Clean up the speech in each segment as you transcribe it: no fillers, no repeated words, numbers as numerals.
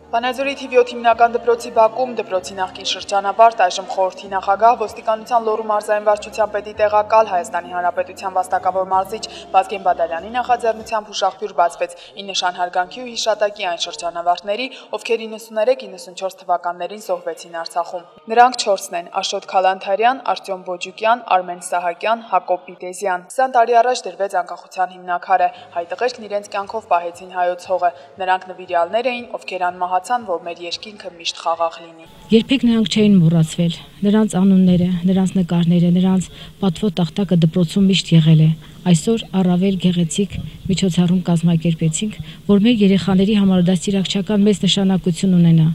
Վանաձորի թիվ 7 հիմնական դպրոցի բակում դպրոցի նախկին շրջանավարտ, այժմ խորհրդի նախագահ, ոստիկանության Լոռու մարզային վարչության պետի տեղակալ, Հայաստանի Հանրապետության վաստակավոր մարզիչ Վազգեն Բադալյանի նախաձեռնությամբ հուշաղբյուր բացվեց ի նշան հարգանքի ու հիշատակի այն շրջանավարտների, ովքեր 93-94 թվականներին զոհվեցին Արցախում։ Նրանք 4-ն են՝ Աշոտ Քալանթարյան, Արտյոմ Բոջուկյան, Արմեն Սահակյան, Հակոբ Պիտեզյան։ 20 տարի առաջ դրվեց անկախության հիմնաքարը, հայ տղերքն իրենց կյանքով պահեցին հայոց հողը։ Նրանք նվիրյալներ էին, ովքեր անմահացան, որ մեր երկինքը միշտ խաղաղ լինի։ Երբեք նրանք չէին մոռացվել, նրանց անունները, նրանց նկարները, նրանց պատվո տախտակը դպրոցում միշտ եղել է։ Այսօր առավել գեղեցիկ միջոցառում կազմակերպեցինք, որ մեր երեխաների համար դաստիարակչական մեծ նշանակություն ունենա։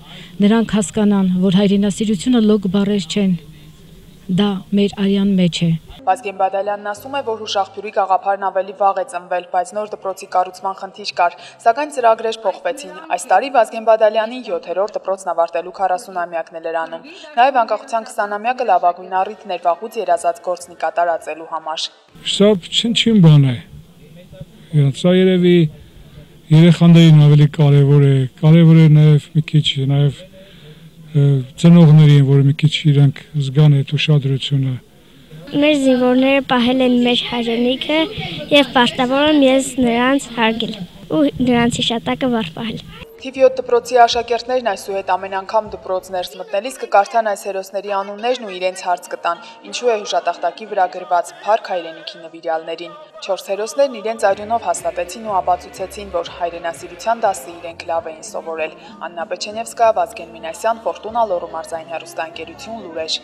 Նրանք հասկանան, որ հայրենասիրությունը լոկ բառեր չեն, դա մեր արյան մեջ է։ Վազգեն Բադալյանն ասում է, որ հուշաղբյուրի գաղափարն ավելի վաղ է ծնվել, բայց նոր դպրոցի կառուցման խնդիր կար, սակայն ծրագրեր փոխվեցին։ Այս տարի Վազգեն Բադալյանի 7-րդ դպրոցն ավարտելու 40-ամյակն է լրանում։ Նաև անկախության 20-ամյակը լավագույն առիթն էր վաղուց երազած գործնի կատարածելու համար։ Սա չնչին բան է։ Սա երևի երեխաներին ավելի կարևոր է։ Կարևոր է նաև մի քիչ նաև ծնողներին, որ մի քիչ իրենք զգան այդ ուշադրությունը։ Մեր զինվորները պահել են մեր հայրենիքը եւ պարտավոր եմ ես նրանց հարգել ու նրանց հիշատակը վառ պահել։ Թիվ 7 դպրոցի աշակերտներն այսուհետ ամեն անգամ դպրոց ներս մտնելիս կկարդան այս հերոսների անուններն ու իրենց հարց կտան, ինչու է հուշատախտակի վրա գրված «Փառք հայրենիքի նվիրյալներին»։ 4 հերոսներն իրենց արյունով հաստատեցին ու ապացուցեցին, որ հայրենասիրության դասը իրենք լավ էին սովորել։ Աննա Պեչենևսկա, Վազգեն Մինասյան, Ֆորտունա Լոռու մարզային հեռուստաընկերություն, Լուրեր։